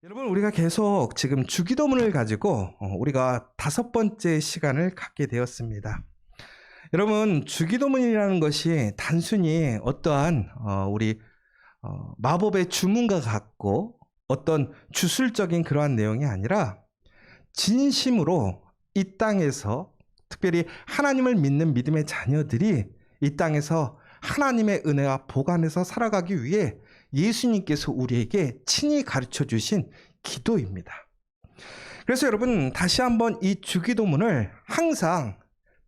여러분, 우리가 계속 지금 주기도문을 가지고 우리가 5번째 시간을 갖게 되었습니다. 여러분, 주기도문이라는 것이 단순히 어떠한 우리 마법의 주문과 같고 어떤 주술적인 그러한 내용이 아니라 진심으로 이 땅에서 특별히 하나님을 믿는 믿음의 자녀들이 이 땅에서 하나님의 은혜와 복 안에서 살아가기 위해 예수님께서 우리에게 친히 가르쳐 주신 기도입니다. 그래서 여러분, 다시 한번 이 주기도문을 항상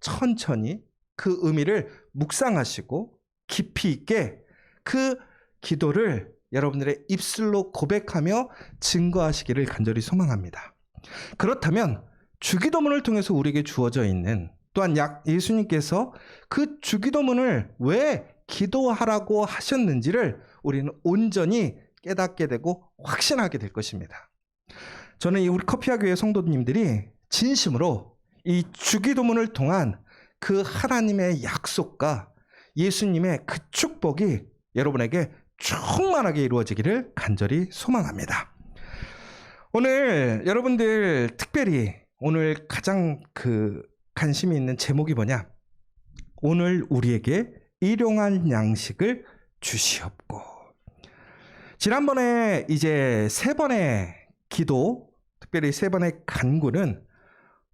천천히 그 의미를 묵상하시고 깊이 있게 그 기도를 여러분들의 입술로 고백하며 증거하시기를 간절히 소망합니다. 그렇다면 주기도문을 통해서 우리에게 주어져 있는 또한 예수님께서 그 주기도문을 왜 기도하라고 하셨는지를 우리는 온전히 깨닫게 되고 확신하게 될 것입니다. 저는 우리 커피와 교회 성도님들이 진심으로 이 주기도문을 통한 그 하나님의 약속과 예수님의 그 축복이 여러분에게 충만하게 이루어지기를 간절히 소망합니다. 오늘 여러분들 특별히 오늘 가장 관심이 있는 제목이 뭐냐? 오늘 우리에게 일용할 양식을 주시옵고. 지난번에 이제 3번의 기도, 특별히 3번의 간구는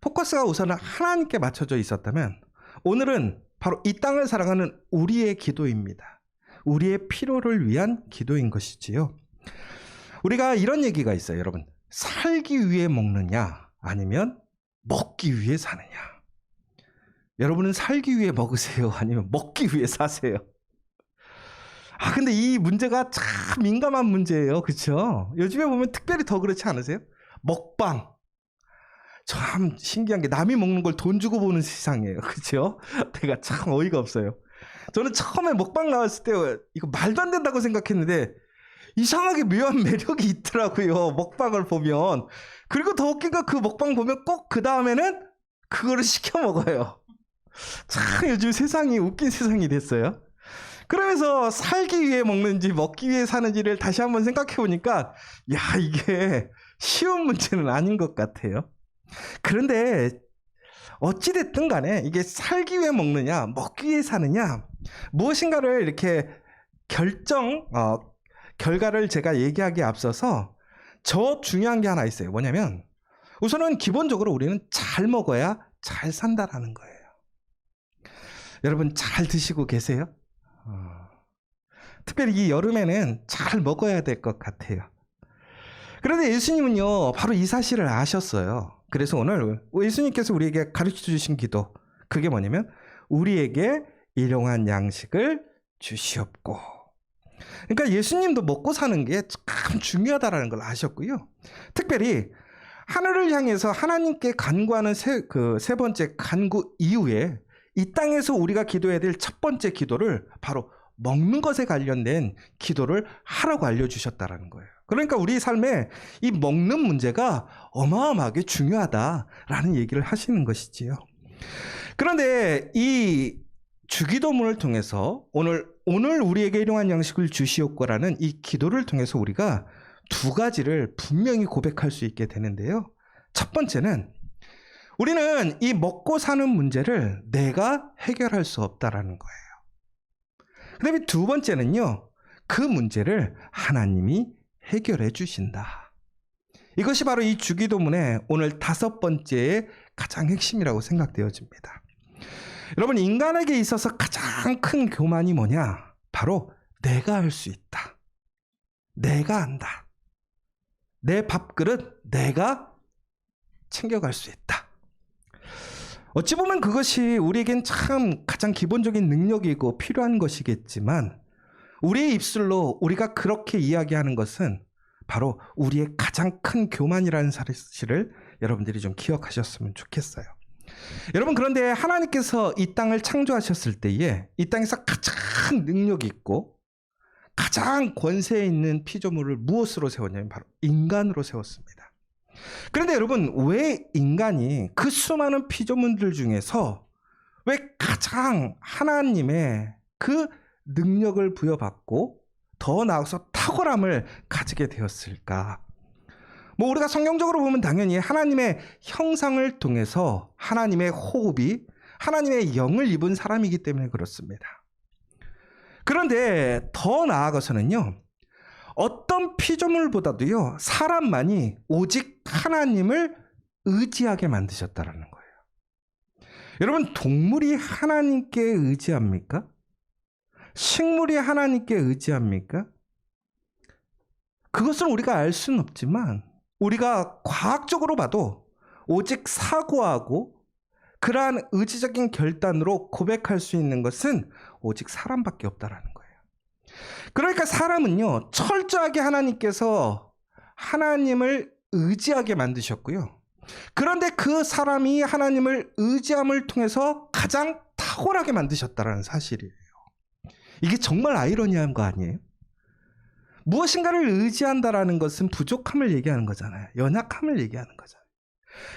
포커스가 우선은 하나님께 맞춰져 있었다면 오늘은 바로 이 땅을 살아가는 우리의 기도입니다. 우리의 필요를 위한 기도인 것이지요. 우리가 이런 얘기가 있어요, 여러분. 살기 위해 먹느냐 아니면 먹기 위해 사느냐. 여러분은 살기 위해 먹으세요? 아니면 먹기 위해 사세요? 근데 이 문제가 참 민감한 문제예요. 그렇죠? 요즘에 보면 특별히 더 그렇지 않으세요? 먹방. 참 신기한 게 남이 먹는 걸 돈 주고 보는 세상이에요. 그렇죠? 내가 참 어이가 없어요. 저는 처음에 먹방 나왔을 때 이거 말도 안 된다고 생각했는데 이상하게 묘한 매력이 있더라고요. 먹방을 보면. 그리고 더 웃긴 건 그 먹방 보면 꼭 그 다음에는 그거를 시켜 먹어요. 참 요즘 세상이 웃긴 세상이 됐어요. 그러면서 살기 위해 먹는지 먹기 위해 사는지를 다시 한번 생각해 보니까 이게 쉬운 문제는 아닌 것 같아요. 그런데 어찌됐든 간에 이게 살기 위해 먹느냐 먹기 위해 사느냐 무엇인가를 이렇게 결과를 제가 얘기하기에 앞서서 저 중요한 게 하나 있어요. 뭐냐면 우선은 기본적으로 우리는 잘 먹어야 잘 산다라는 거예요. 여러분 잘 드시고 계세요? 특별히 이 여름에는 잘 먹어야 될 것 같아요. 그런데 예수님은요 바로 이 사실을 아셨어요. 그래서 오늘 예수님께서 우리에게 가르쳐 주신 기도, 그게 뭐냐면 우리에게 일용할 양식을 주시옵고. 그러니까 예수님도 먹고 사는 게 참 중요하다는 걸 아셨고요. 특별히 하늘을 향해서 하나님께 간구하는 세 번째 간구 이후에 이 땅에서 우리가 기도해야 될 첫 번째 기도를 바로 먹는 것에 관련된 기도를 하라고 알려주셨다는 거예요. 그러니까 우리 삶에 이 먹는 문제가 어마어마하게 중요하다라는 얘기를 하시는 것이지요. 그런데 이 주기도문을 통해서 오늘 우리에게 일용할 양식을 주시옵고라는 이 기도를 통해서 우리가 두 가지를 분명히 고백할 수 있게 되는데요. 첫 번째는 우리는 이 먹고 사는 문제를 내가 해결할 수 없다라는 거예요. 그다음에 두 번째는요, 그 문제를 하나님이 해결해 주신다. 이것이 바로 이 주기도문의 오늘 5번째의 가장 핵심이라고 생각되어집니다. 여러분, 인간에게 있어서 가장 큰 교만이 뭐냐? 바로 내가 할 수 있다. 내가 한다. 내 밥그릇 내가 챙겨갈 수 있다. 어찌 보면 그것이 우리에겐 참 가장 기본적인 능력이고 필요한 것이겠지만 우리의 입술로 우리가 그렇게 이야기하는 것은 바로 우리의 가장 큰 교만이라는 사실을 여러분들이 좀 기억하셨으면 좋겠어요. 여러분, 그런데 하나님께서 이 땅을 창조하셨을 때에 이 땅에서 가장 능력이 있고 가장 권세 있는 피조물을 무엇으로 세웠냐면 바로 인간으로 세웠습니다. 그런데 여러분, 왜 인간이 그 수많은 피조물들 중에서 왜 가장 하나님의 그 능력을 부여받고 더 나아가서 탁월함을 가지게 되었을까? 뭐 우리가 성경적으로 보면 당연히 하나님의 형상을 통해서 하나님의 호흡이 하나님의 영을 입은 사람이기 때문에 그렇습니다. 그런데 더 나아가서는요, 어떤 피조물보다도요, 사람만이 오직 하나님을 의지하게 만드셨다라는 거예요. 여러분, 동물이 하나님께 의지합니까? 식물이 하나님께 의지합니까? 그것은 우리가 알 수는 없지만 우리가 과학적으로 봐도 오직 사고하고 그러한 의지적인 결단으로 고백할 수 있는 것은 오직 사람밖에 없다라는 거예요. 그러니까 사람은요, 철저하게 하나님께서 하나님을 의지하게 만드셨고요. 그런데 그 사람이 하나님을 의지함을 통해서 가장 탁월하게 만드셨다는 사실이에요. 이게 정말 아이러니한 거 아니에요? 무엇인가를 의지한다라는 것은 부족함을 얘기하는 거잖아요. 연약함을 얘기하는 거잖아요.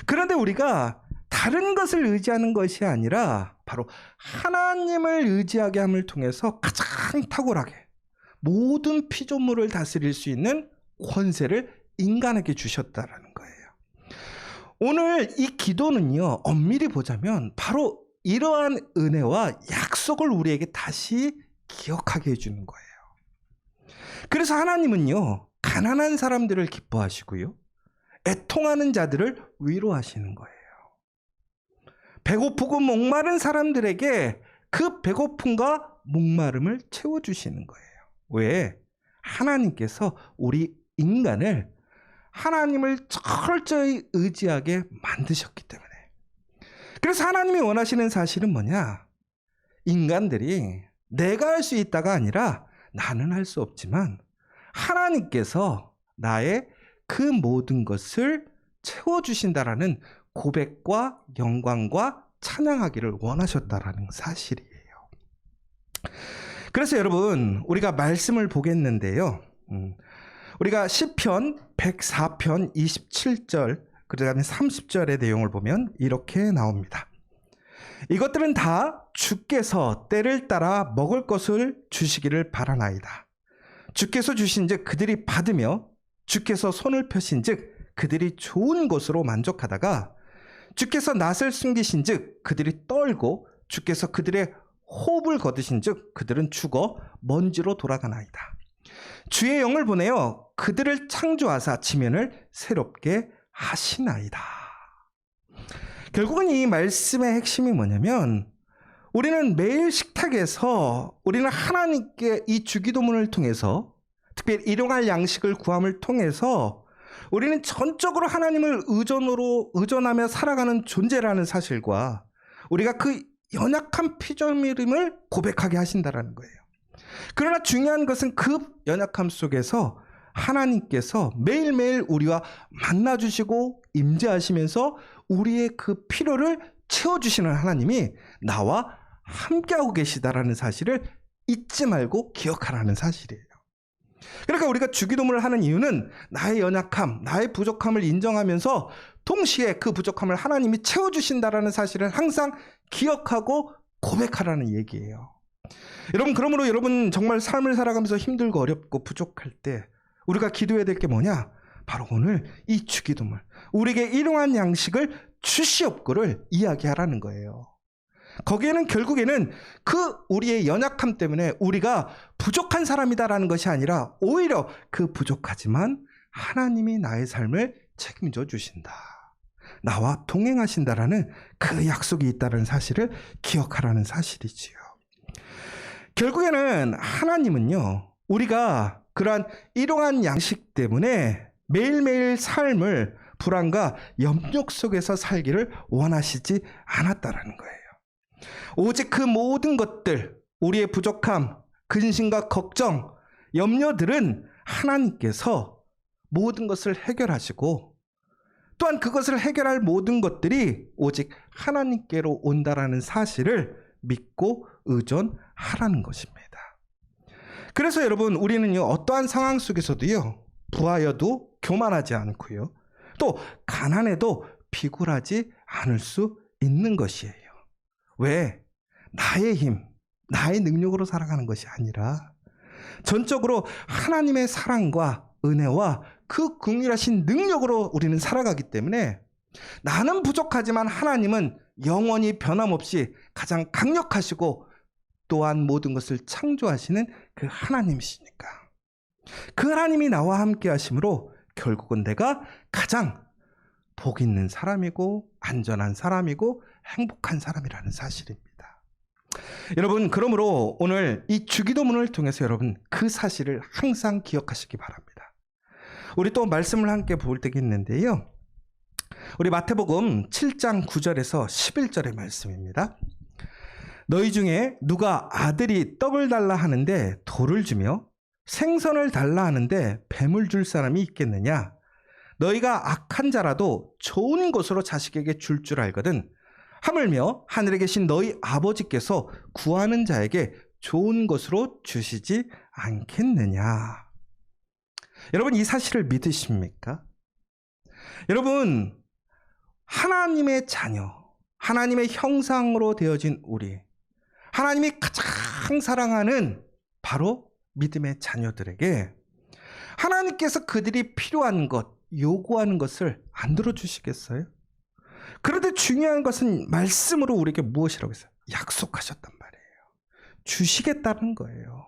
그런데 우리가 다른 것을 의지하는 것이 아니라 바로 하나님을 의지하게 함을 통해서 가장 탁월하게 모든 피조물을 다스릴 수 있는 권세를 인간에게 주셨다라는 거예요. 오늘 이 기도는요, 엄밀히 보자면 바로 이러한 은혜와 약속을 우리에게 다시 기억하게 해주는 거예요. 그래서 하나님은요, 가난한 사람들을 기뻐하시고요, 애통하는 자들을 위로하시는 거예요. 배고프고 목마른 사람들에게 그 배고픔과 목마름을 채워주시는 거예요. 왜? 하나님께서 우리 인간을 하나님을 철저히 의지하게 만드셨기 때문에. 그래서 하나님이 원하시는 사실은 뭐냐? 인간들이 내가 할 수 있다가 아니라 나는 할 수 없지만 하나님께서 나의 그 모든 것을 채워주신다라는 고백과 영광과 찬양하기를 원하셨다라는 사실이에요. 그래서 여러분, 우리가 말씀을 보겠는데요. 우리가 시편 104편 27절 그다음에 30절의 내용을 보면 이렇게 나옵니다. 이것들은 다 주께서 때를 따라 먹을 것을 주시기를 바라나이다. 주께서 주신즉 그들이 받으며 주께서 손을 펴신즉 그들이 좋은 것으로 만족하다가 주께서 낯을 숨기신즉 그들이 떨고 주께서 그들의 호흡을 거두신즉 그들은 죽어 먼지로 돌아가나이다. 주의 영을 보내어 그들을 창조하사 지면을 새롭게 하시나이다. 결국은 이 말씀의 핵심이 뭐냐면 우리는 매일 식탁에서 우리는 하나님께 이 주기도문을 통해서 특별히 일용할 양식을 구함을 통해서 우리는 전적으로 하나님을 의존하며 살아가는 존재라는 사실과 우리가 그 연약한 피조물임을 고백하게 하신다라는 거예요. 그러나 중요한 것은 그 연약함 속에서 하나님께서 매일매일 우리와 만나주시고 임재하시면서 우리의 그 필요를 채워주시는 하나님이 나와 함께하고 계시다라는 사실을 잊지 말고 기억하라는 사실이에요. 그러니까 우리가 주기도문을 하는 이유는 나의 연약함, 나의 부족함을 인정하면서 동시에 그 부족함을 하나님이 채워주신다라는 사실을 항상 기억하고 고백하라는 얘기예요. 여러분, 그러므로 여러분 정말 삶을 살아가면서 힘들고 어렵고 부족할 때 우리가 기도해야 될 게 뭐냐? 바로 오늘 이 주기도문, 우리에게 일용한 양식을 주시옵고를 이야기하라는 거예요. 거기에는 결국에는 그 우리의 연약함 때문에 우리가 부족한 사람이다라는 것이 아니라 오히려 그 부족하지만 하나님이 나의 삶을 책임져 주신다, 나와 동행하신다라는 그 약속이 있다는 사실을 기억하라는 사실이지요. 결국에는 하나님은요, 우리가 그러한 일용한 양식 때문에 매일매일 삶을 불안과 염려 속에서 살기를 원하시지 않았다라는 거예요. 오직 그 모든 것들, 우리의 부족함, 근심과 걱정, 염려들은 하나님께서 모든 것을 해결하시고 또한 그것을 해결할 모든 것들이 오직 하나님께로 온다라는 사실을 믿고 의존하라는 것입니다. 그래서 여러분, 우리는요, 어떠한 상황 속에서도요, 부하여도 교만하지 않고요, 또 가난해도 비굴하지 않을 수 있는 것이에요. 왜? 나의 힘, 나의 능력으로 살아가는 것이 아니라 전적으로 하나님의 사랑과 은혜와 그 긍휼하신 능력으로 우리는 살아가기 때문에 나는 부족하지만 하나님은 영원히 변함없이 가장 강력하시고 또한 모든 것을 창조하시는 그 하나님이시니까 그 하나님이 나와 함께 하심으로 결국은 내가 가장 복 있는 사람이고 안전한 사람이고 행복한 사람이라는 사실입니다. 여러분, 그러므로 오늘 이 주기도문을 통해서 여러분 그 사실을 항상 기억하시기 바랍니다. 우리 또 말씀을 함께 볼 때가 있는데요. 우리 마태복음 7장 9절에서 11절의 말씀입니다. 너희 중에 누가 아들이 떡을 달라 하는데 돌을 주며 생선을 달라 하는데 뱀을 줄 사람이 있겠느냐? 너희가 악한 자라도 좋은 것으로 자식에게 줄 알거든. 하물며 하늘에 계신 너희 아버지께서 구하는 자에게 좋은 것으로 주시지 않겠느냐? 여러분, 이 사실을 믿으십니까? 여러분, 하나님의 자녀, 하나님의 형상으로 되어진 우리, 하나님이 가장 사랑하는 바로 믿음의 자녀들에게 하나님께서 그들이 필요한 것, 요구하는 것을 안 들어주시겠어요? 그런데 중요한 것은 말씀으로 우리에게 무엇이라고 했어요? 약속하셨단 말이에요. 주시겠다는 거예요.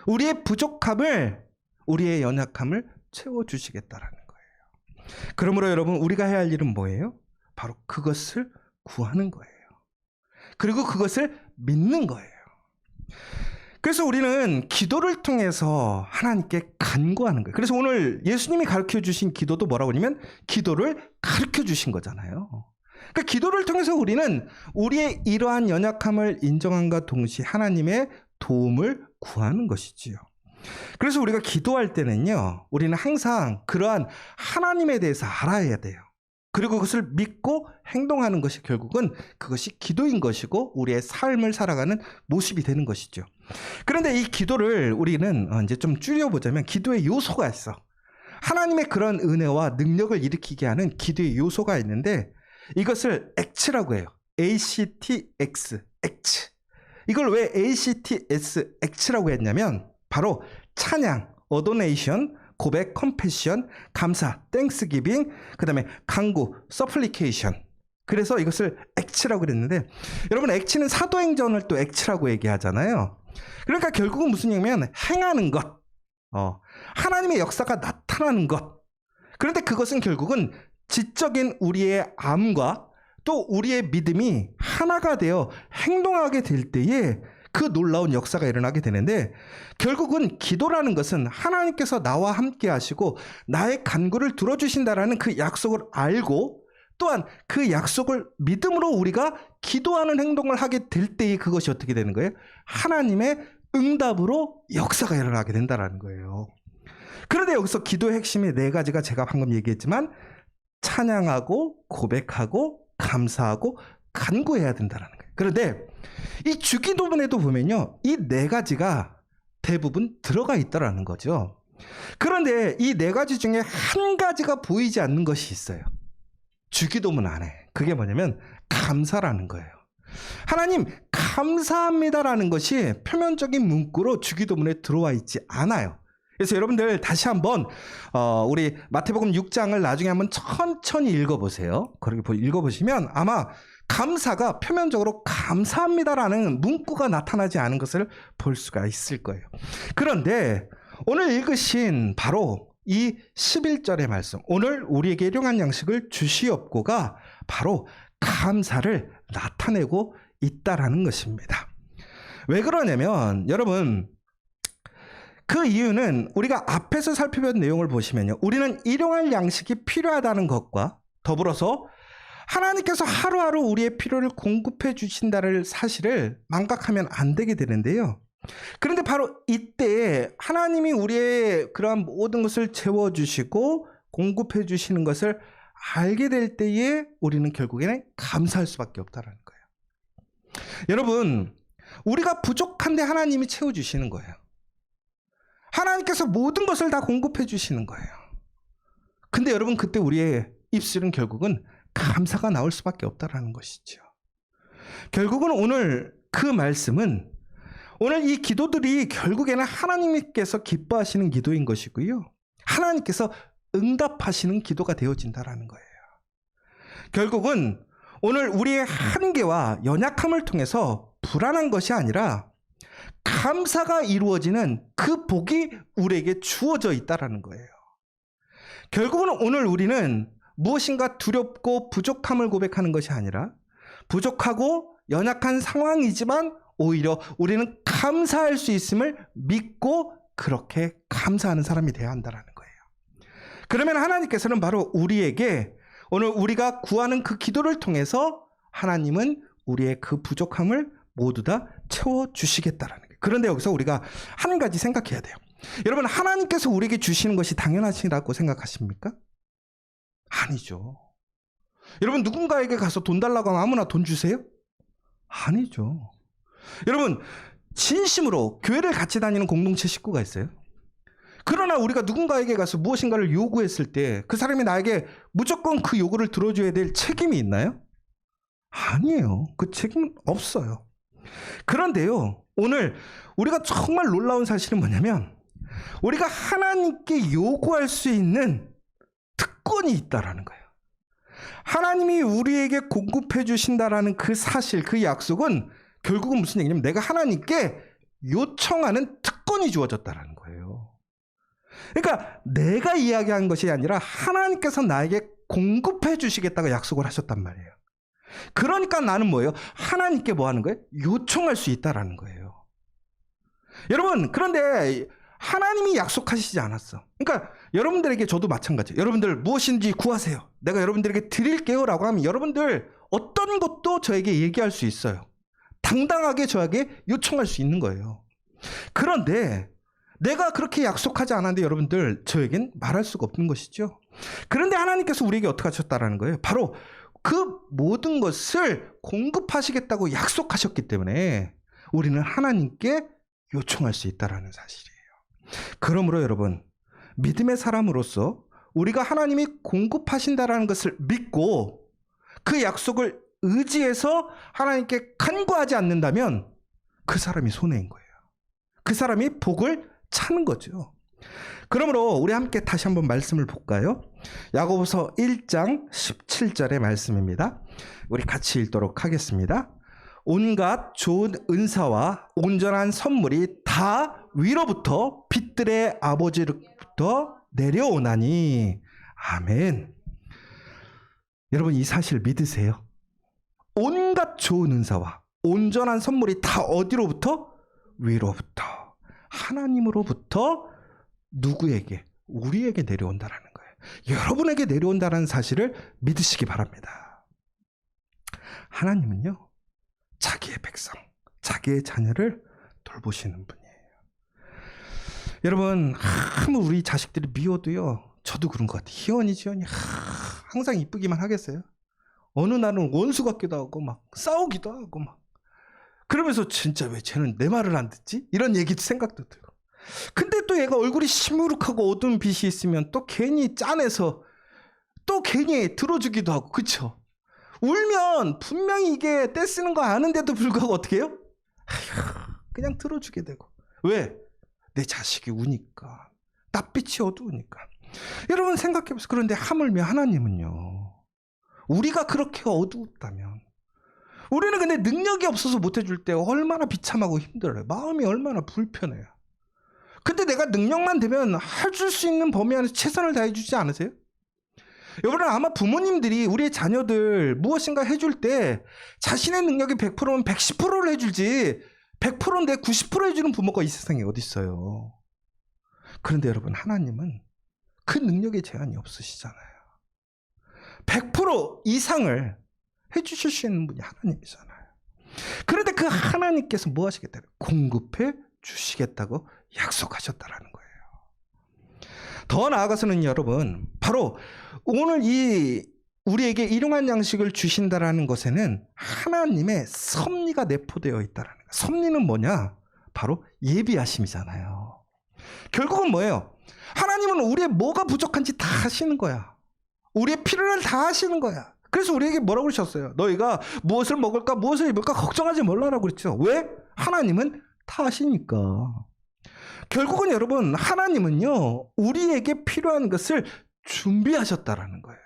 우리의 부족함을, 우리의 연약함을 채워주시겠다라는 거예요. 그러므로 여러분, 우리가 해야 할 일은 뭐예요? 바로 그것을 구하는 거예요. 그리고 그것을 믿는 거예요. 그래서 우리는 기도를 통해서 하나님께 간구하는 거예요. 그래서 오늘 예수님이 가르쳐 주신 기도도 뭐라고 하냐면 기도를 가르쳐 주신 거잖아요. 그러니까 기도를 통해서 우리는 우리의 이러한 연약함을 인정함과 동시에 하나님의 도움을 구하는 것이지요. 그래서 우리가 기도할 때는요, 우리는 항상 그러한 하나님에 대해서 알아야 돼요. 그리고 그것을 믿고 행동하는 것이 결국은 그것이 기도인 것이고 우리의 삶을 살아가는 모습이 되는 것이죠. 그런데 이 기도를 우리는 이제 좀 줄여보자면 기도의 요소가 있어. 하나님의 그런 은혜와 능력을 일으키게 하는 기도의 요소가 있는데 이것을 액츠라고 해요. ACTX, 액츠. 이걸 왜 ACTS, 액츠라고 했냐면 바로 찬양, 어도네이션, 고백, 컴패션, 감사, 땡스기빙, 그 다음에 간구, 서플리케이션. 그래서 이것을 액츠라고 그랬는데 여러분, 액츠는 사도행전을 또 액츠라고 얘기하잖아요. 그러니까 결국은 무슨 얘기냐면 행하는 것, 하나님의 역사가 나타나는 것. 그런데 그것은 결국은 지적인 우리의 암과 또 우리의 믿음이 하나가 되어 행동하게 될 때에 그 놀라운 역사가 일어나게 되는데 결국은 기도라는 것은 하나님께서 나와 함께 하시고 나의 간구를 들어주신다라는 그 약속을 알고 또한 그 약속을 믿음으로 우리가 기도하는 행동을 하게 될 때에 그것이 어떻게 되는 거예요? 하나님의 응답으로 역사가 일어나게 된다는 거예요. 그런데 여기서 기도의 핵심이 네 가지가 제가 방금 얘기했지만 찬양하고 고백하고 감사하고 간구해야 된다는 거예요. 그런데 이 주기도문에도 보면요, 이 네 가지가 대부분 들어가 있다라는 거죠. 그런데 이 네 가지 중에 한 가지가 보이지 않는 것이 있어요. 주기도문 안에. 그게 뭐냐면 감사라는 거예요. 하나님 감사합니다라는 것이 표면적인 문구로 주기도문에 들어와 있지 않아요. 그래서 여러분들 다시 한번 우리 마태복음 6장을 나중에 한번 천천히 읽어보세요. 그렇게 읽어보시면 아마 감사가 표면적으로 감사합니다라는 문구가 나타나지 않은 것을 볼 수가 있을 거예요. 그런데 오늘 읽으신 바로 이 11절의 말씀, 오늘 우리에게 일용할 양식을 주시옵고가 바로 감사를 나타내고 있다라는 것입니다. 왜 그러냐면 여러분, 그 이유는 우리가 앞에서 살펴본 내용을 보시면요, 우리는 일용할 양식이 필요하다는 것과 더불어서 하나님께서 하루하루 우리의 필요를 공급해 주신다는 사실을 망각하면 안 되게 되는데요. 그런데 바로 이때 하나님이 우리의 그러한 모든 것을 채워주시고 공급해 주시는 것을 알게 될 때에 우리는 결국에는 감사할 수밖에 없다는 거예요. 여러분, 우리가 부족한데 하나님이 채워주시는 거예요. 하나님께서 모든 것을 다 공급해 주시는 거예요. 근데 여러분, 그때 우리의 입술은 결국은 감사가 나올 수밖에 없다는 것이죠. 결국은 오늘 그 말씀은 오늘 이 기도들이 결국에는 하나님께서 기뻐하시는 기도인 것이고요. 하나님께서 응답하시는 기도가 되어진다라는 거예요. 결국은 오늘 우리의 한계와 연약함을 통해서 불안한 것이 아니라 감사가 이루어지는 그 복이 우리에게 주어져 있다라는 거예요. 결국은 오늘 우리는 무엇인가 두렵고 부족함을 고백하는 것이 아니라 부족하고 연약한 상황이지만 오히려 우리는 감사할 수 있음을 믿고 그렇게 감사하는 사람이 되어야 한다는 거예요. 그러면 하나님께서는 바로 우리에게 오늘 우리가 구하는 그 기도를 통해서 하나님은 우리의 그 부족함을 모두 다 채워주시겠다라는 거예요. 그런데 여기서 우리가 한 가지 생각해야 돼요. 여러분, 하나님께서 우리에게 주시는 것이 당연하시라고 생각하십니까? 아니죠. 여러분, 누군가에게 가서 돈 달라고 하면 아무나 돈 주세요? 아니죠. 여러분, 진심으로 교회를 같이 다니는 공동체 식구가 있어요. 그러나 우리가 누군가에게 가서 무엇인가를 요구했을 때 그 사람이 나에게 무조건 그 요구를 들어줘야 될 책임이 있나요? 아니에요. 그 책임은 없어요. 그런데요, 오늘 우리가 정말 놀라운 사실은 뭐냐면 우리가 하나님께 요구할 수 있는 특권이 있다라는 거예요. 하나님이 우리에게 공급해 주신다라는 그 사실, 그 약속은 결국은 무슨 얘기냐면 내가 하나님께 요청하는 특권이 주어졌다라는 거예요. 그러니까 내가 이야기한 것이 아니라 하나님께서 나에게 공급해 주시겠다고 약속을 하셨단 말이에요. 그러니까 나는 뭐예요? 하나님께 뭐 하는 거예요? 요청할 수 있다라는 거예요. 여러분, 그런데 하나님이 약속하시지 않았어. 그러니까 여러분들에게 저도 마찬가지예요. 여러분들 무엇인지 구하세요. 내가 여러분들에게 드릴게요 라고 하면 여러분들 어떤 것도 저에게 얘기할 수 있어요. 당당하게 저에게 요청할 수 있는 거예요. 그런데 내가 그렇게 약속하지 않았는데 여러분들 저에겐 말할 수가 없는 것이죠. 그런데 하나님께서 우리에게 어떻게 하셨다라는 거예요? 바로 그 모든 것을 공급하시겠다고 약속하셨기 때문에 우리는 하나님께 요청할 수 있다라는 사실이에요. 그러므로 여러분, 믿음의 사람으로서 우리가 하나님이 공급하신다라는 것을 믿고 그 약속을 의지해서 하나님께 간구하지 않는다면 그 사람이 손해인 거예요. 그 사람이 복을 찾는 거죠. 그러므로 우리 함께 다시 한번 말씀을 볼까요? 야고보서 1장 17절의 말씀입니다. 우리 같이 읽도록 하겠습니다. 온갖 좋은 은사와 온전한 선물이 다 위로부터 빛들의 아버지로부터 내려오나니. 아멘. 여러분, 이 사실 믿으세요? 온갖 좋은 은사와 온전한 선물이 다 어디로부터? 위로부터, 하나님으로부터 누구에게? 우리에게 내려온다라는 거예요. 여러분에게 내려온다는 사실을 믿으시기 바랍니다. 하나님은요, 자기의 백성, 자기의 자녀를 돌보시는 분이에요. 여러분, 아무 우리 자식들이 미워도요, 저도 그런 것 같아요. 희원이 지원이 항상 이쁘기만 하겠어요? 어느 날은 원수 같기도 하고 막 싸우기도 하고 막 그러면서 진짜 왜 쟤는 내 말을 안 듣지? 이런 얘기도 생각도 들고. 근데 또 얘가 얼굴이 시무룩하고 어두운 빛이 있으면 또 괜히 짠해서 또 괜히 들어주기도 하고, 그쵸? 울면 분명히 이게 떼쓰는 거 아는데도 불구하고 어떻게 해요? 그냥 들어주게 되고. 왜? 내 자식이 우니까. 낯빛이 어두우니까. 여러분 생각해보세요. 그런데 하물며 하나님은요, 우리가 그렇게 어두웠다면, 우리는 근데 능력이 없어서 못해줄 때 얼마나 비참하고 힘들어요. 마음이 얼마나 불편해요. 근데 내가 능력만 되면 해줄 수 있는 범위 안에서 최선을 다해주지 않으세요? 여러분, 아마 부모님들이 우리의 자녀들 무엇인가 해줄 때 자신의 능력이 100%면 110%를 해줄지 100%인데 90% 해주는 부모가 이 세상에 어디 있어요. 그런데 여러분, 하나님은 그 능력에 제한이 없으시잖아요. 100% 이상을 해주실 수 있는 분이 하나님이잖아요. 그런데 그 하나님께서 뭐 하시겠다고? 공급해 주시겠다고 약속하셨다라는 거예요. 더 나아가서는 여러분, 바로 오늘 이 우리에게 일용할 양식을 주신다라는 것에는 하나님의 섭리가 내포되어 있다라는 거예요. 섭리는 뭐냐? 바로 예비하심이잖아요. 결국은 뭐예요? 하나님은 우리의 뭐가 부족한지 다 하시는 거야. 우리의 필요를 다 하시는 거야. 그래서 우리에게 뭐라고 그러셨어요? 너희가 무엇을 먹을까 무엇을 입을까 걱정하지 말라라고 그랬죠. 왜? 하나님은 다 하시니까. 결국은 여러분, 하나님은요, 우리에게 필요한 것을 준비하셨다라는 거예요.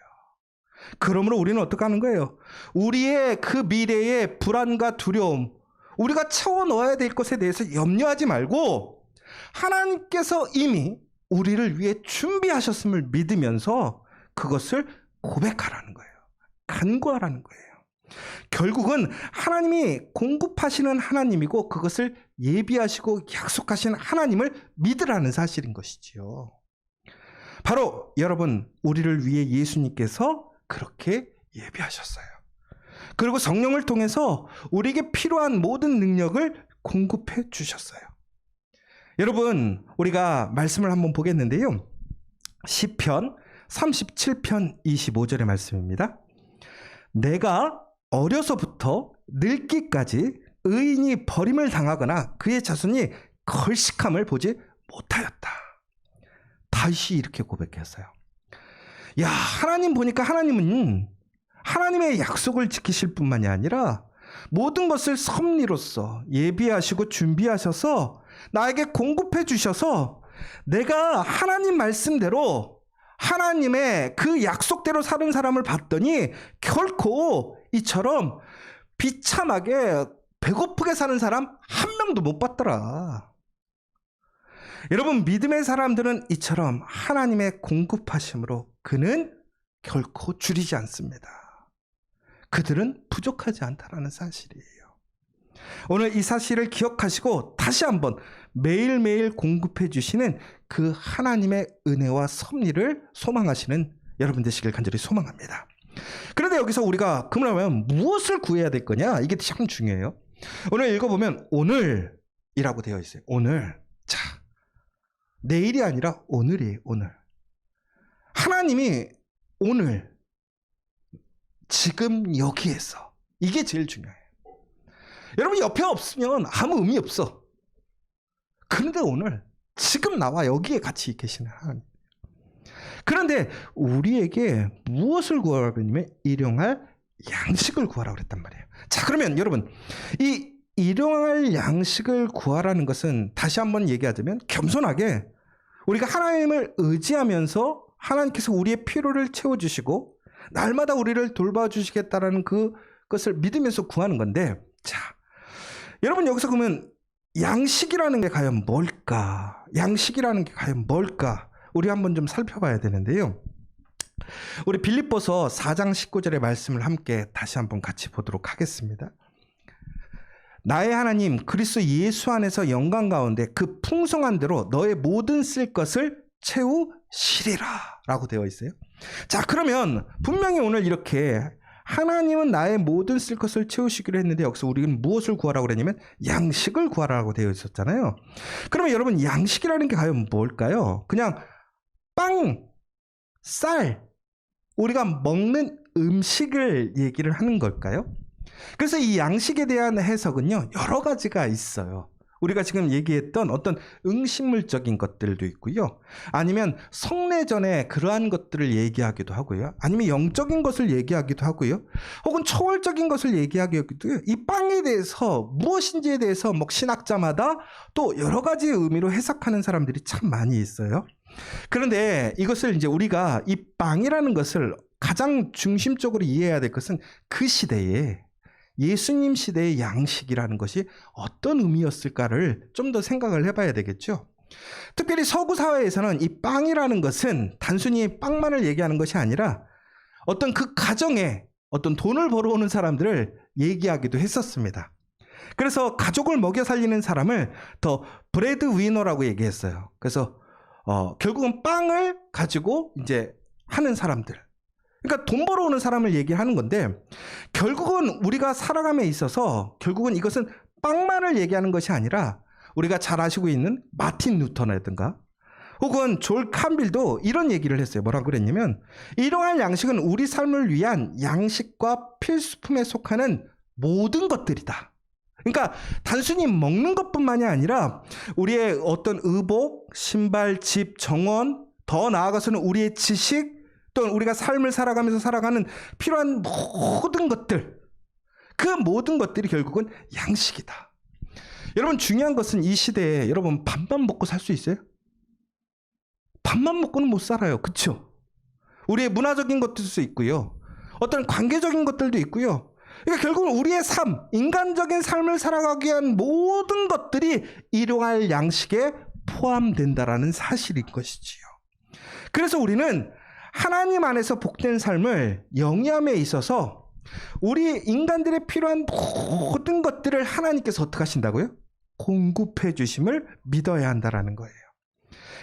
그러므로 우리는 어떻게 하는 거예요? 우리의 그 미래의 불안과 두려움, 우리가 채워 넣어야 될 것에 대해서 염려하지 말고 하나님께서 이미 우리를 위해 준비하셨음을 믿으면서 그것을 고백하라는 거예요. 간구하라는 거예요. 결국은 하나님이 공급하시는 하나님이고 그것을 예비하시고 약속하신 하나님을 믿으라는 사실인 것이지요. 바로 여러분, 우리를 위해 예수님께서 그렇게 예비하셨어요. 그리고 성령을 통해서 우리에게 필요한 모든 능력을 공급해 주셨어요. 여러분, 우리가 말씀을 한번 보겠는데요. 시편 37편 25절의 말씀입니다. 내가 어려서부터 늙기까지 의인이 버림을 당하거나 그의 자손이 걸식함을 보지 못하였다. 다윗이 이렇게 고백했어요. 야, 하나님 보니까 하나님은 하나님의 약속을 지키실 뿐만이 아니라 모든 것을 섭리로서 예비하시고 준비하셔서 나에게 공급해 주셔서 내가 하나님 말씀대로 하나님의 그 약속대로 사는 사람을 봤더니 결코 이처럼 비참하게 배고프게 사는 사람 한 명도 못 봤더라. 여러분, 믿음의 사람들은 이처럼 하나님의 공급하심으로 그는 결코 줄이지 않습니다. 그들은 부족하지 않다라는 사실이에요. 오늘 이 사실을 기억하시고 다시 한번 매일매일 공급해 주시는 그 하나님의 은혜와 섭리를 소망하시는 여러분 되시길 간절히 소망합니다. 그런데 여기서 우리가 그러면 무엇을 구해야 될 거냐? 이게 참 중요해요. 오늘 읽어보면 오늘이라고 되어 있어요. 오늘. 자, 내일이 아니라 오늘이에요. 오늘. 하나님이 오늘 지금 여기에서, 이게 제일 중요해요. 여러분 옆에 없으면 아무 의미 없어. 그런데 오늘 지금 나와 여기에 같이 계시는 하나님. 그런데 우리에게 무엇을 구하라고 했냐면 일용할 양식을 구하라고 그랬단 말이에요. 자, 그러면 여러분, 이 일용할 양식을 구하라는 것은 다시 한번 얘기하자면 겸손하게 우리가 하나님을 의지하면서 하나님께서 우리의 필요를 채워주시고 날마다 우리를 돌봐주시겠다라는 그것을 믿으면서 구하는 건데, 자, 여러분 여기서 그러면 양식이라는 게 과연 뭘까? 양식이라는 게 과연 뭘까? 우리 한번 좀 살펴봐야 되는데요. 우리 빌립보서 4장 19절의 말씀을 함께 다시 한번 같이 보도록 하겠습니다. 나의 하나님 그리스도 예수 안에서 영광 가운데 그 풍성한 대로 너의 모든 쓸 것을 채우시리라 라고 되어 있어요. 자, 그러면 분명히 오늘 이렇게 하나님은 나의 모든 쓸 것을 채우시기로 했는데 여기서 우리는 무엇을 구하라고 그랬냐면 양식을 구하라고 되어 있었잖아요. 그러면 여러분 양식이라는 게 과연 뭘까요? 그냥 빵, 쌀, 우리가 먹는 음식을 얘기를 하는 걸까요? 그래서 이 양식에 대한 해석은요, 여러 가지가 있어요. 우리가 지금 얘기했던 어떤 응식물적인 것들도 있고요. 아니면 성례전에 그러한 것들을 얘기하기도 하고요. 아니면 영적인 것을 얘기하기도 하고요. 혹은 초월적인 것을 얘기하기도 해요. 이 빵에 대해서 무엇인지에 대해서 뭐 신학자마다 또 여러 가지 의미로 해석하는 사람들이 참 많이 있어요. 그런데 이것을 이제 우리가 이 빵이라는 것을 가장 중심적으로 이해해야 될 것은 그 시대에 예수님 시대의 양식이라는 것이 어떤 의미였을까를 좀 더 생각을 해봐야 되겠죠. 특별히 서구 사회에서는 이 빵이라는 것은 단순히 빵만을 얘기하는 것이 아니라 어떤 그 가정에 어떤 돈을 벌어오는 사람들을 얘기하기도 했었습니다. 그래서 가족을 먹여 살리는 사람을 더 브레드 위너라고 얘기했어요. 그래서 결국은 빵을 가지고 이제 하는 사람들. 그러니까 돈 벌어오는 사람을 얘기하는 건데 결국은 우리가 살아감에 있어서 결국은 이것은 빵만을 얘기하는 것이 아니라 우리가 잘 아시고 있는 마틴 루터라든가 혹은 졸 캄빌도 이런 얘기를 했어요. 뭐라고 그랬냐면 일용할 양식은 우리 삶을 위한 양식과 필수품에 속하는 모든 것들이다. 그러니까 단순히 먹는 것뿐만이 아니라 우리의 어떤 의복, 신발, 집, 정원, 더 나아가서는 우리의 지식, 또 우리가 삶을 살아가면서 살아가는 필요한 모든 것들, 그 모든 것들이 결국은 양식이다. 여러분 중요한 것은 이 시대에 여러분 밥만 먹고 살 수 있어요? 밥만 먹고는 못 살아요. 그렇죠? 우리의 문화적인 것들도 있고요. 어떤 관계적인 것들도 있고요. 그러니까 결국은 우리의 삶, 인간적인 삶을 살아가기 위한 모든 것들이 일용할 양식에 포함된다라는 사실인 것이지요. 그래서 우리는 하나님 안에서 복된 삶을 영위함에 있어서 우리 인간들의 필요한 모든 것들을 하나님께서 어떻게 하신다고요? 공급해 주심을 믿어야 한다라는 거예요.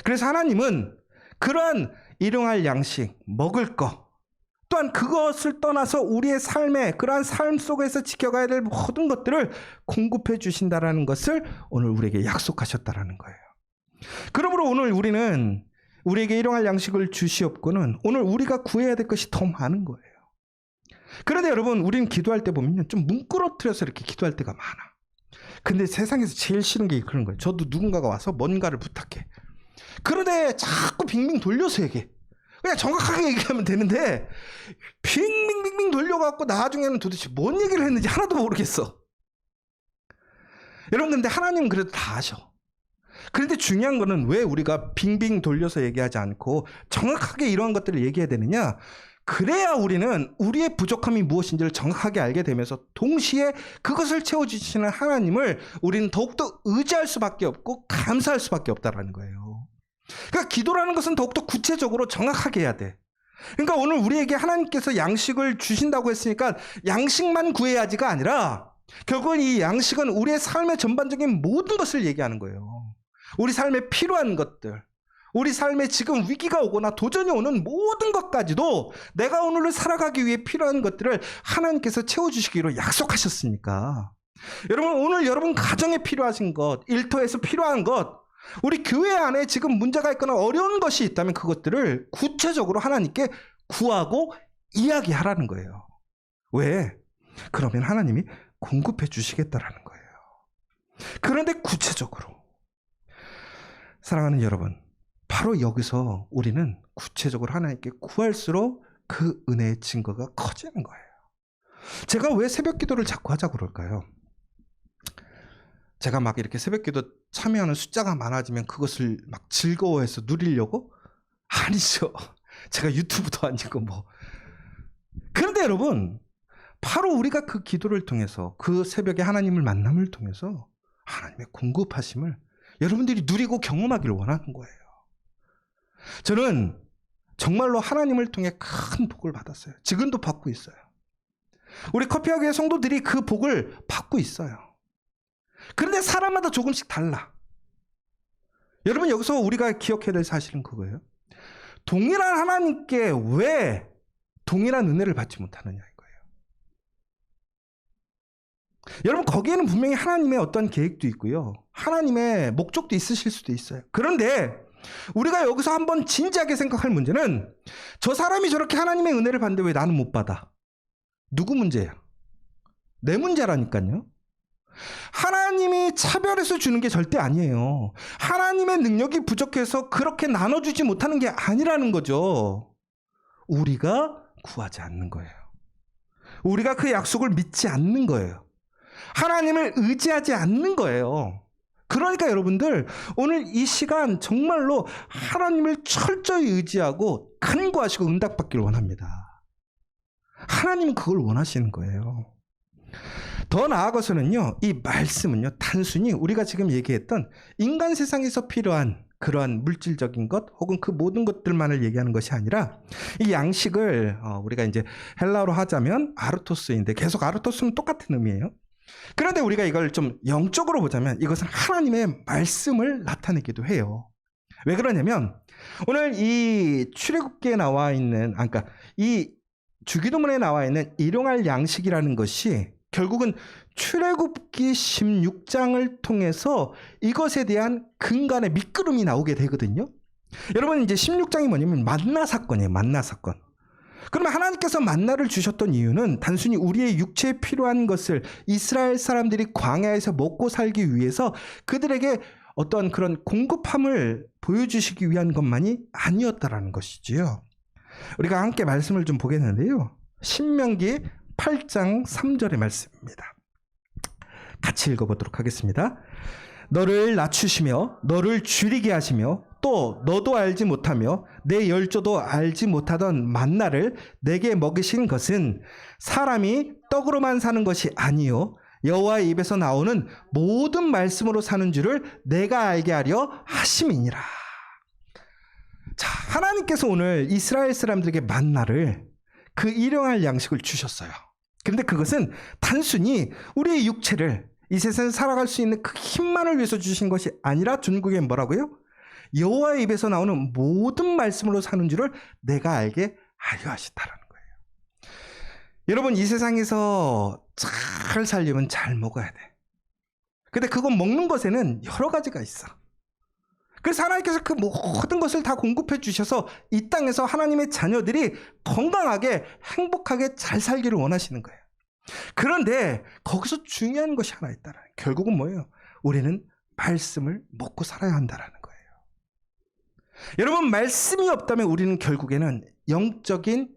그래서 하나님은 그러한 일용할 양식, 먹을 것, 또한 그것을 떠나서 우리의 삶에 그러한 삶 속에서 지켜가야 될 모든 것들을 공급해 주신다라는 것을 오늘 우리에게 약속하셨다라는 거예요. 그러므로 오늘 우리는 우리에게 일용할 양식을 주시옵고는 오늘 우리가 구해야 될 것이 더 많은 거예요. 그런데 여러분 우리는 기도할 때 보면 좀 뭉그러뜨려서 이렇게 기도할 때가 많아. 근데 세상에서 제일 싫은 게 그런 거예요. 저도 누군가가 와서 뭔가를 부탁해. 그런데 자꾸 빙빙 돌려서 얘기해. 그냥 정확하게 얘기하면 되는데 빙빙빙빙 돌려갖고 나중에는 도대체 뭔 얘기를 했는지 하나도 모르겠어. 여러분 근데 하나님은 그래도 다 아셔. 그런데 중요한 거는 왜 우리가 빙빙 돌려서 얘기하지 않고 정확하게 이러한 것들을 얘기해야 되느냐? 그래야 우리는 우리의 부족함이 무엇인지를 정확하게 알게 되면서 동시에 그것을 채워주시는 하나님을 우리는 더욱더 의지할 수밖에 없고 감사할 수밖에 없다라는 거예요. 그러니까 기도라는 것은 더욱더 구체적으로 정확하게 해야 돼. 그러니까 오늘 우리에게 하나님께서 양식을 주신다고 했으니까 양식만 구해야지가 아니라 결국은 이 양식은 우리의 삶의 전반적인 모든 것을 얘기하는 거예요. 우리 삶에 필요한 것들, 우리 삶에 지금 위기가 오거나 도전이 오는 모든 것까지도 내가 오늘을 살아가기 위해 필요한 것들을 하나님께서 채워주시기로 약속하셨으니까 여러분 오늘 여러분 가정에 필요하신 것, 일터에서 필요한 것, 우리 교회 안에 지금 문제가 있거나 어려운 것이 있다면 그것들을 구체적으로 하나님께 구하고 이야기하라는 거예요. 왜? 그러면 하나님이 공급해 주시겠다라는 거예요. 그런데 구체적으로 사랑하는 여러분, 바로 여기서 우리는 구체적으로 하나님께 구할수록 그 은혜의 증거가 커지는 거예요. 제가 왜 새벽 기도를 자꾸 하자고 그럴까요? 제가 막 이렇게 새벽 기도 참여하는 숫자가 많아지면 그것을 막 즐거워해서 누리려고? 아니죠. 제가 유튜브도 아니고 뭐. 그런데 여러분, 바로 우리가 그 기도를 통해서 그 새벽에 하나님을 만남을 통해서 하나님의 공급하심을 여러분들이 누리고 경험하기를 원하는 거예요. 저는 정말로 하나님을 통해 큰 복을 받았어요. 지금도 받고 있어요. 우리 커피하우스의 성도들이 그 복을 받고 있어요. 그런데 사람마다 조금씩 달라. 여러분 여기서 우리가 기억해야 될 사실은 그거예요. 동일한 하나님께 왜 동일한 은혜를 받지 못하느냐 이거예요. 여러분 거기에는 분명히 하나님의 어떤 계획도 있고요. 하나님의 목적도 있으실 수도 있어요. 그런데 우리가 여기서 한번 진지하게 생각할 문제는 저 사람이 저렇게 하나님의 은혜를 받는데 왜 나는 못 받아? 누구 문제야? 내 문제라니까요. 하나님이 차별해서 주는 게 절대 아니에요. 하나님의 능력이 부족해서 그렇게 나눠주지 못하는 게 아니라는 거죠. 우리가 구하지 않는 거예요. 우리가 그 약속을 믿지 않는 거예요. 하나님을 의지하지 않는 거예요. 그러니까 여러분들 오늘 이 시간 정말로 하나님을 철저히 의지하고 간구하시고 응답받기를 원합니다. 하나님은 그걸 원하시는 거예요. 더 나아가서는요, 이 말씀은요, 단순히 우리가 지금 얘기했던 인간 세상에서 필요한 그러한 물질적인 것 혹은 그 모든 것들만을 얘기하는 것이 아니라 이 양식을 우리가 이제 헬라어로 하자면 아르토스인데 계속 아르토스는 똑같은 의미예요. 그런데 우리가 이걸 좀 영적으로 보자면 이것은 하나님의 말씀을 나타내기도 해요. 왜 그러냐면 오늘 이 출애굽기에 나와 있는, 그러니까 이 주기도문에 나와 있는 일용할 양식이라는 것이 결국은 출애굽기 16장을 통해서 이것에 대한 근간의 밑그름이 나오게 되거든요. 여러분 이제 16장이 뭐냐면 만나 사건이에요. 만나 사건. 그러면 하나님께서 만나를 주셨던 이유는 단순히 우리의 육체에 필요한 것을 이스라엘 사람들이 광야에서 먹고 살기 위해서 그들에게 어떤 그런 공급함을 보여주시기 위한 것만이 아니었다라는 것이지요. 우리가 함께 말씀을 좀 보겠는데요. 신명기 8장 3절의 말씀입니다. 같이 읽어보도록 하겠습니다. 너를 낮추시며 너를 줄이게 하시며 또 너도 알지 못하며 내 열조도 알지 못하던 만나를 내게 먹이신 것은 사람이 떡으로만 사는 것이 아니요 여호와의 입에서 나오는 모든 말씀으로 사는 줄을 내가 알게 하려 하심이니라. 자, 하나님께서 오늘 이스라엘 사람들에게 만나를, 그 일용할 양식을 주셨어요. 그런데 그것은 단순히 우리의 육체를, 이 세상에 살아갈 수 있는 그 힘만을 위해서 주신 것이 아니라 중국에 뭐라고요? 여호와의 입에서 나오는 모든 말씀으로 사는 줄을 내가 알게 하려 하시다라는 거예요. 여러분, 이 세상에서 잘 살려면 잘 먹어야 돼. 근데 그건 먹는 것에는 여러 가지가 있어. 그래서 하나님께서 그 모든 것을 다 공급해 주셔서 이 땅에서 하나님의 자녀들이 건강하게 행복하게 잘 살기를 원하시는 거예요. 그런데 거기서 중요한 것이 하나 있다라는 거예요. 결국은 뭐예요? 우리는 말씀을 먹고 살아야 한다라는 거예요. 여러분, 말씀이 없다면 우리는 결국에는 영적인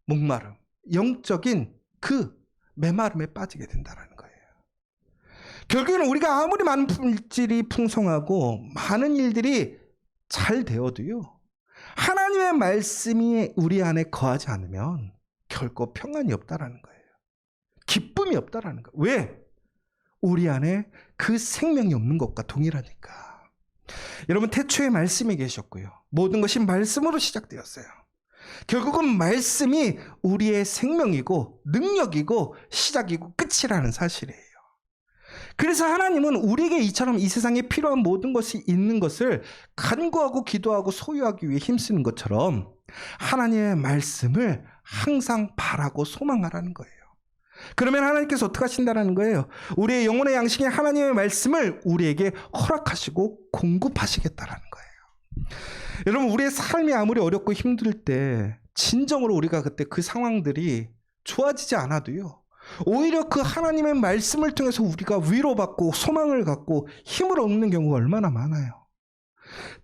목마름, 영적인 그 메마름에 빠지게 된다라는 거예요. 결국에는 우리가 아무리 많은 물질이 풍성하고 많은 일들이 잘 되어도요, 하나님의 말씀이 우리 안에 거하지 않으면 결코 평안이 없다라는 거예요. 기쁨이 없다라는 거예요. 왜? 우리 안에 그 생명이 없는 것과 동일하니까. 여러분, 태초에 말씀이 계셨고요, 모든 것이 말씀으로 시작되었어요. 결국은 말씀이 우리의 생명이고 능력이고 시작이고 끝이라는 사실이에요. 그래서 하나님은 우리에게 이처럼 이 세상에 필요한 모든 것이 있는 것을 간구하고 기도하고 소유하기 위해 힘쓰는 것처럼 하나님의 말씀을 항상 바라고 소망하라는 거예요. 그러면 하나님께서 어떻게 하신다는 거예요? 우리의 영혼의 양식인 하나님의 말씀을 우리에게 허락하시고 공급하시겠다라는 거예요. 여러분, 우리의 삶이 아무리 어렵고 힘들 때 진정으로 우리가 그때 그 상황들이 좋아지지 않아도요, 오히려 그 하나님의 말씀을 통해서 우리가 위로받고 소망을 갖고 힘을 얻는 경우가 얼마나 많아요.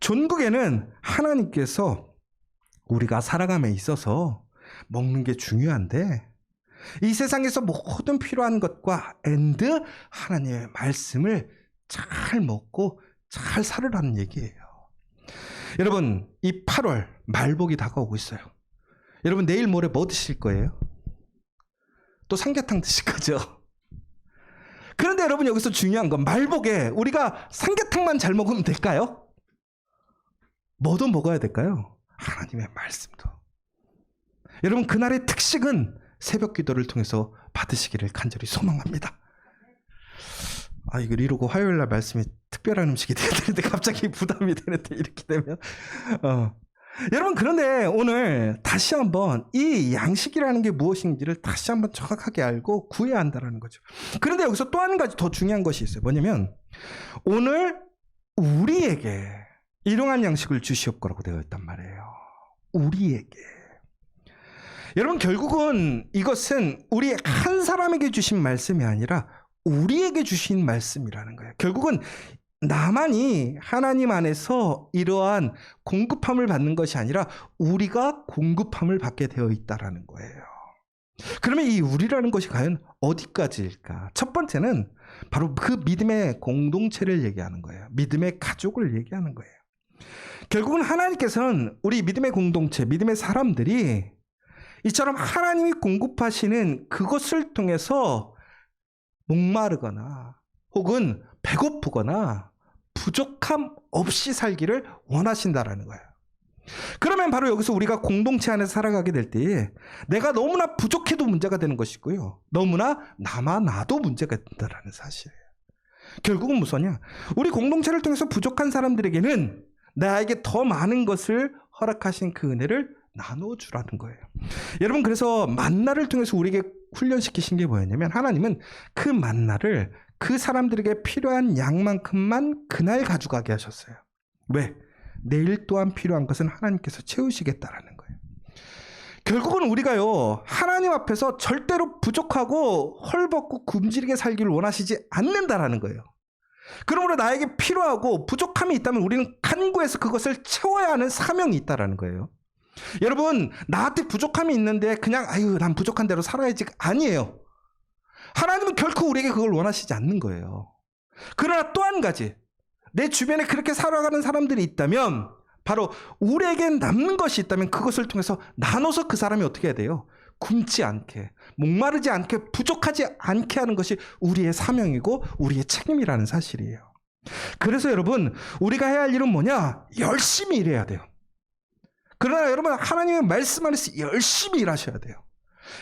전국에는 하나님께서 우리가 살아감에 있어서 먹는 게 중요한데 이 세상에서 모든 필요한 것과 엔드 하나님의 말씀을 잘 먹고 잘 살으라는 얘기예요. 여러분, 이 8월 말복이 다가오고 있어요. 여러분, 내일 모레 뭐 드실 거예요? 또 삼계탕 드실 거죠? 그런데 여러분, 여기서 중요한 건 말복에 우리가 삼계탕만 잘 먹으면 될까요? 뭐도 먹어야 될까요? 하나님의 말씀도. 여러분, 그날의 특식은 새벽 기도를 통해서 받으시기를 간절히 소망합니다. 이걸 이러고 화요일 날 말씀이 특별한 음식이 돼야 되는데 갑자기 부담이 되는데, 이렇게 되면 여러분, 그런데 오늘 다시 한번 이 양식이라는 게 무엇인지를 다시 한번 정확하게 알고 구해야 한다는 거죠. 그런데 여기서 또 한 가지 더 중요한 것이 있어요. 뭐냐면 오늘 우리에게 일용할 양식을 주시옵고라고 되어 있단 말이에요. 우리에게. 여러분, 결국은 이것은 우리 한 사람에게 주신 말씀이 아니라 우리에게 주신 말씀이라는 거예요. 결국은 나만이 하나님 안에서 이러한 공급함을 받는 것이 아니라 우리가 공급함을 받게 되어 있다라는 거예요. 그러면 이 우리라는 것이 과연 어디까지일까? 첫 번째는 바로 그 믿음의 공동체를 얘기하는 거예요. 믿음의 가족을 얘기하는 거예요. 결국은 하나님께서는 우리 믿음의 공동체, 믿음의 사람들이 이처럼 하나님이 공급하시는 그것을 통해서 목마르거나 혹은 배고프거나 부족함 없이 살기를 원하신다라는 거예요. 그러면 바로 여기서 우리가 공동체 안에서 살아가게 될 때에 내가 너무나 부족해도 문제가 되는 것이고요, 너무나 나도 문제가 된다라는 사실이에요. 결국은 무엇이냐? 우리 공동체를 통해서 부족한 사람들에게는 나에게 더 많은 것을 허락하신 그 은혜를 나눠주라는 거예요. 여러분, 그래서 만나를 통해서 우리에게 훈련시키신 게 뭐였냐면 하나님은 그 만나를 그 사람들에게 필요한 양만큼만 그날 가져가게 하셨어요. 왜? 내일 또한 필요한 것은 하나님께서 채우시겠다라는 거예요. 결국은 우리가요, 하나님 앞에서 절대로 부족하고 헐벗고 굶주리게 살기를 원하시지 않는다라는 거예요. 그러므로 나에게 필요하고 부족함이 있다면 우리는 간구해서 그것을 채워야 하는 사명이 있다라는 거예요. 여러분, 나한테 부족함이 있는데 그냥 난 부족한 대로 살아야지 아니에요. 하나님은 결코 우리에게 그걸 원하시지 않는 거예요. 그러나 또 한 가지, 내 주변에 그렇게 살아가는 사람들이 있다면 바로 우리에게 남는 것이 있다면 그것을 통해서 나눠서 그 사람이 어떻게 해야 돼요? 굶지 않게, 목마르지 않게, 부족하지 않게 하는 것이 우리의 사명이고 우리의 책임이라는 사실이에요. 그래서 여러분, 우리가 해야 할 일은 뭐냐? 열심히 일해야 돼요. 그러나 여러분, 하나님의 말씀 안에서 열심히 일하셔야 돼요.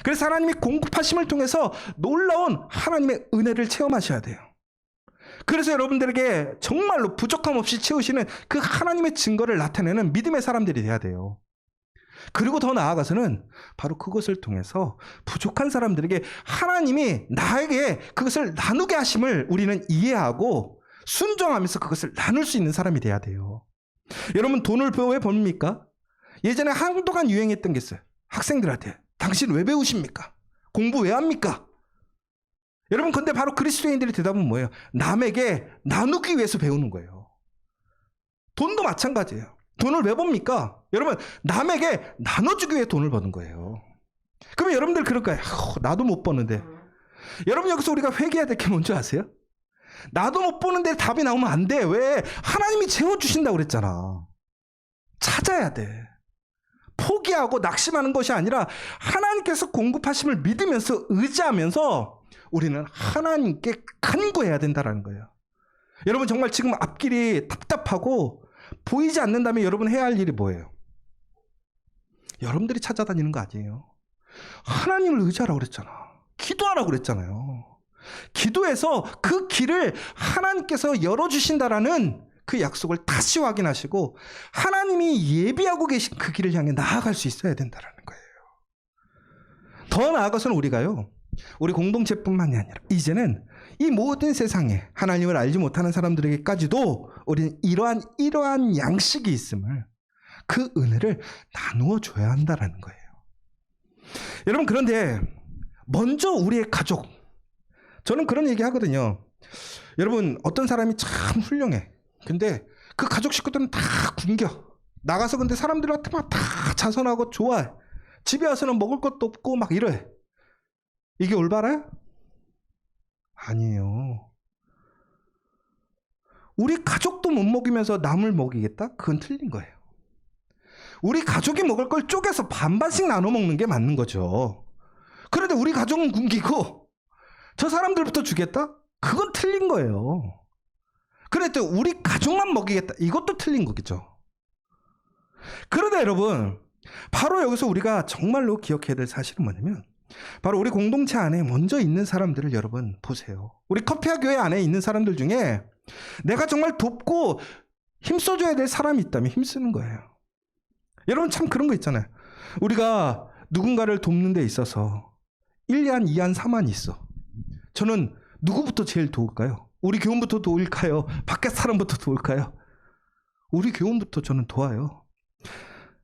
그래서 하나님이 공급하심을 통해서 놀라운 하나님의 은혜를 체험하셔야 돼요. 그래서 여러분들에게 정말로 부족함 없이 채우시는 그 하나님의 증거를 나타내는 믿음의 사람들이 돼야 돼요. 그리고 더 나아가서는 바로 그것을 통해서 부족한 사람들에게 하나님이 나에게 그것을 나누게 하심을 우리는 이해하고 순종하면서 그것을 나눌 수 있는 사람이 돼야 돼요. 여러분, 돈을 왜 법니까? 예전에 한동안 유행했던 게 있어요. 학생들한테 당신 왜 배우십니까? 공부 왜 합니까? 여러분, 근데 바로 그리스도인들의 대답은 뭐예요? 남에게 나누기 위해서 배우는 거예요. 돈도 마찬가지예요. 돈을 왜 법니까? 여러분, 남에게 나눠주기 위해 돈을 버는 거예요. 그러면 여러분들 그럴 거예요. 나도 못 버는데. 여러분, 여기서 우리가 회개해야 될 게 뭔지 아세요? 나도 못 버는데 답이 나오면 안 돼. 왜? 하나님이 채워주신다고 그랬잖아. 찾아야 돼. 포기하고 낙심하는 것이 아니라 하나님께서 공급하심을 믿으면서 의지하면서 우리는 하나님께 간구해야 된다는 거예요. 여러분, 정말 지금 앞길이 답답하고 보이지 않는다면 여러분 해야 할 일이 뭐예요? 여러분들이 찾아다니는 거 아니에요. 하나님을 의지하라고 그랬잖아. 기도하라고 그랬잖아요. 기도해서 그 길을 하나님께서 열어주신다라는 그 약속을 다시 확인하시고 하나님이 예비하고 계신 그 길을 향해 나아갈 수 있어야 된다는 거예요. 더 나아가서는 우리가요, 우리 공동체뿐만이 아니라 이제는 이 모든 세상에 하나님을 알지 못하는 사람들에게까지도 우리는 이러한 양식이 있음을, 그 은혜를 나누어 줘야 한다는 거예요. 여러분, 그런데 먼저 우리의 가족, 저는 그런 얘기 하거든요. 여러분, 어떤 사람이 참 훌륭해. 근데 그 가족 식구들은 다 굶겨. 나가서 근데 사람들한테 막 다 자선하고 좋아해. 집에 와서는 먹을 것도 없고 막 이래. 이게 올바라요? 아니에요. 우리 가족도 못 먹이면서 남을 먹이겠다? 그건 틀린 거예요. 우리 가족이 먹을 걸 쪼개서 반반씩 나눠 먹는 게 맞는 거죠. 그런데 우리 가족은 굶기고 저 사람들부터 주겠다? 그건 틀린 거예요. 그런데 우리 가족만 먹이겠다? 이것도 틀린 거겠죠. 그런데 여러분, 바로 여기서 우리가 정말로 기억해야 될 사실은 뭐냐면, 바로 우리 공동체 안에 먼저 있는 사람들을 여러분 보세요. 우리 커피아 교회 안에 있는 사람들 중에 내가 정말 돕고 힘써줘야 될 사람이 있다면 힘쓰는 거예요. 여러분, 참 그런 거 있잖아요. 우리가 누군가를 돕는 데 있어서 1안, 2안, 3안이 있어. 저는 누구부터 제일 도울까요? 우리 교원부터 도울까요? 밖에 사람부터 도울까요? 우리 교원부터 저는 도와요.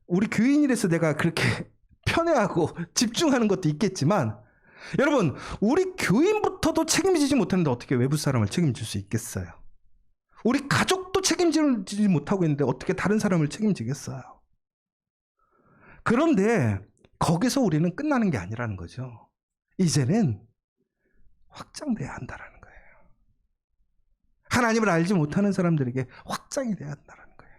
우리 교인이라서 내가 그렇게 편애하고 집중하는 것도 있겠지만, 여러분, 우리 교인부터도 책임지지 못하는데 어떻게 외부 사람을 책임질 수 있겠어요? 우리 가족도 책임지지 못하고 있는데 어떻게 다른 사람을 책임지겠어요? 그런데 거기서 우리는 끝나는 게 아니라는 거죠. 이제는 확장돼야 한다라는 거예요. 하나님을 알지 못하는 사람들에게 확장이 돼야 한다는 거예요.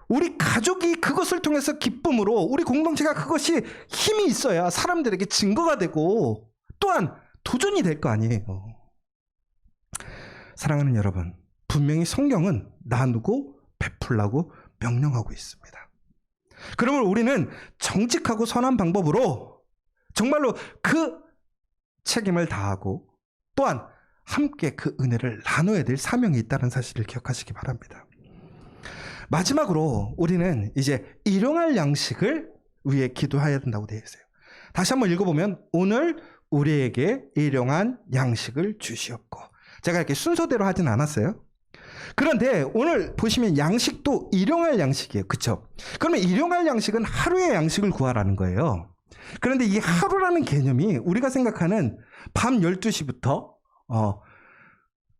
우리 가족이 그것을 통해서 기쁨으로, 우리 공동체가 그것이 힘이 있어야 사람들에게 증거가 되고 또한 도전이 될 거 아니에요. 사랑하는 여러분, 분명히 성경은 나누고 베풀라고 명령하고 있습니다. 그러면 우리는 정직하고 선한 방법으로 정말로 그 책임을 다하고 또한 함께 그 은혜를 나눠야 될 사명이 있다는 사실을 기억하시기 바랍니다. 마지막으로 우리는 이제 일용할 양식을 위해 기도해야 된다고 되어 있어요. 다시 한번 읽어보면, 오늘 우리에게 일용한 양식을 주시옵고. 제가 이렇게 순서대로 하진 않았어요. 그런데 오늘 보시면 양식도 일용할 양식이에요. 그렇죠? 그러면 일용할 양식은 하루의 양식을 구하라는 거예요. 그런데 이 하루라는 개념이 우리가 생각하는 밤 12시부터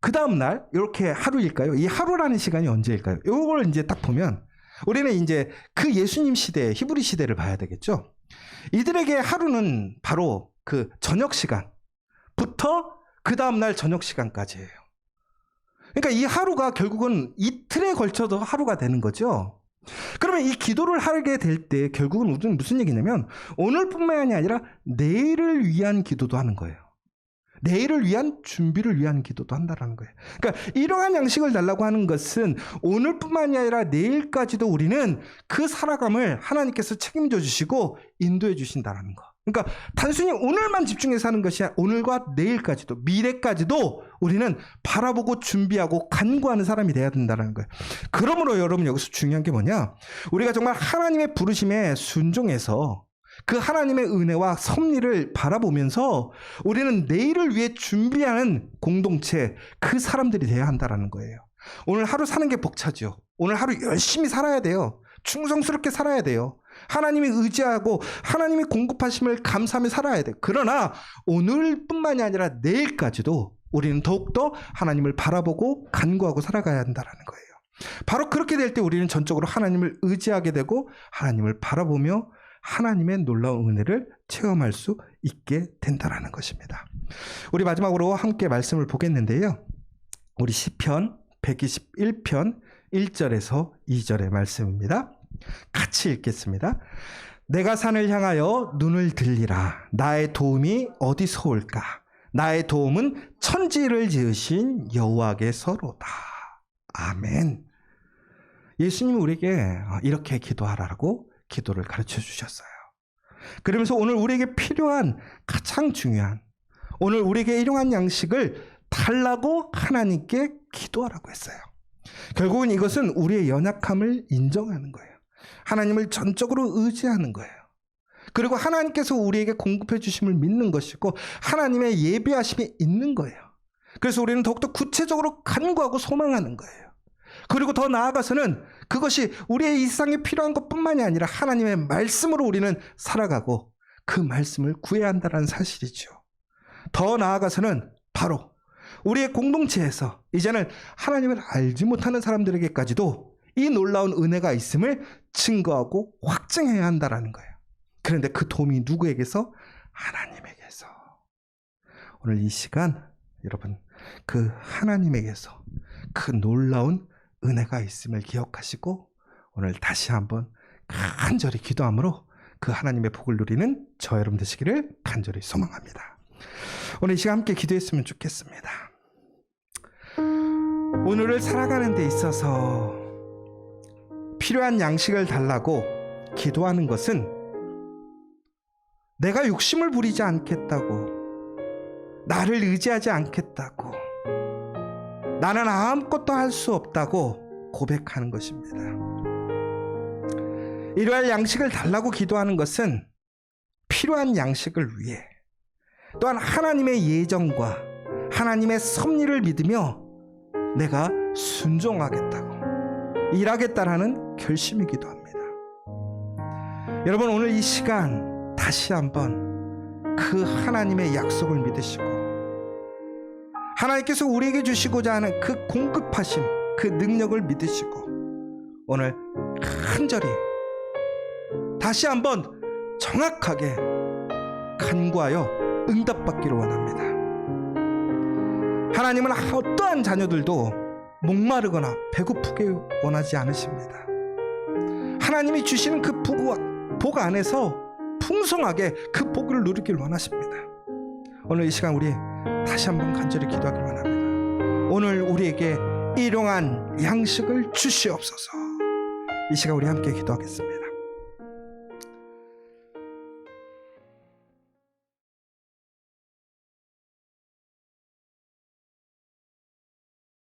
그 다음날 이렇게 하루일까요? 이 하루라는 시간이 언제일까요? 이걸 이제 딱 보면 우리는 이제 그 예수님 시대, 히브리 시대를 봐야 되겠죠. 이들에게 하루는 바로 그 저녁 시간, 부터 그 다음날 저녁 시간까지예요. 그러니까 이 하루가 결국은 이틀에 걸쳐서 하루가 되는 거죠. 그러면 이 기도를 하게 될 때 결국은 무슨 얘기냐면 오늘뿐만이 아니라 내일을 위한 기도도 하는 거예요. 내일을 위한 준비를 위한 기도도 한다라는 거예요. 그러니까 이러한 양식을 달라고 하는 것은 오늘뿐만이 아니라 내일까지도 우리는 그 살아감을 하나님께서 책임져 주시고 인도해 주신다라는 거. 그러니까 단순히 오늘만 집중해서 하는 것이 아니라 오늘과 내일까지도 미래까지도 우리는 바라보고 준비하고 간구하는 사람이 돼야 된다는 거예요. 그러므로 여러분 여기서 중요한 게 뭐냐? 우리가 정말 하나님의 부르심에 순종해서 그 하나님의 은혜와 섭리를 바라보면서 우리는 내일을 위해 준비하는 공동체, 그 사람들이 돼야 한다는 거예요. 오늘 하루 사는 게 벅차죠. 오늘 하루 열심히 살아야 돼요. 충성스럽게 살아야 돼요. 하나님이 의지하고 하나님이 공급하심을 감사하며 살아야 돼요. 그러나 오늘뿐만이 아니라 내일까지도 우리는 더욱더 하나님을 바라보고 간구하고 살아가야 한다는 거예요. 바로 그렇게 될 때 우리는 전적으로 하나님을 의지하게 되고 하나님을 바라보며 하나님의 놀라운 은혜를 체험할 수 있게 된다는 것입니다. 우리 마지막으로 함께 말씀을 보겠는데요. 우리 시편 121편 1절에서 2절의 말씀입니다. 같이 읽겠습니다. 내가 산을 향하여 눈을 들리라. 나의 도움이 어디서 올까? 나의 도움은 천지를 지으신 여호와께서로다. 아멘. 예수님이 우리에게 이렇게 기도하라고 기도를 가르쳐 주셨어요. 그러면서 오늘 우리에게 필요한 가장 중요한 오늘 우리에게 일용한 양식을 달라고 하나님께 기도하라고 했어요. 결국은 이것은 우리의 연약함을 인정하는 거예요. 하나님을 전적으로 의지하는 거예요. 그리고 하나님께서 우리에게 공급해 주심을 믿는 것이고 하나님의 예비하심이 있는 거예요. 그래서 우리는 더욱더 구체적으로 간구하고 소망하는 거예요. 그리고 더 나아가서는 그것이 우리의 일상에 필요한 것뿐만이 아니라 하나님의 말씀으로 우리는 살아가고 그 말씀을 구해야 한다는 사실이죠. 더 나아가서는 바로 우리의 공동체에서 이제는 하나님을 알지 못하는 사람들에게까지도 이 놀라운 은혜가 있음을 증거하고 확증해야 한다는 거예요. 그런데 그 도움이 누구에게서? 하나님에게서. 오늘 이 시간 여러분 그 하나님에게서 그 놀라운 은혜가 있음을 기억하시고 오늘 다시 한번 간절히 기도함으로 그 하나님의 복을 누리는 저 여러분 되시기를 간절히 소망합니다. 오늘 이 시간 함께 기도했으면 좋겠습니다. 오늘을 살아가는 데 있어서 필요한 양식을 달라고 기도하는 것은 내가 욕심을 부리지 않겠다고, 나를 의지하지 않겠다고, 나는 아무것도 할 수 없다고 고백하는 것입니다. 이러한 양식을 달라고 기도하는 것은 필요한 양식을 위해 또한 하나님의 예정과 하나님의 섭리를 믿으며 내가 순종하겠다고 일하겠다라는 결심이기도 합니다. 여러분 오늘 이 시간 다시 한번 그 하나님의 약속을 믿으시고 하나님께서 우리에게 주시고자 하는 그 공급하심, 그 능력을 믿으시고 오늘 간절히 다시 한번 정확하게 간구하여 응답받기를 원합니다. 하나님은 어떠한 자녀들도 목마르거나 배고프게 원하지 않으십니다. 하나님이 주시는 그 복 안에서 풍성하게 그 복을 누리길 원하십니다. 오늘 이 시간 우리 다시 한번 간절히 기도하길 원합니다. 오늘 우리에게 일용한 양식을 주시옵소서. 이 시간 우리 함께 기도하겠습니다.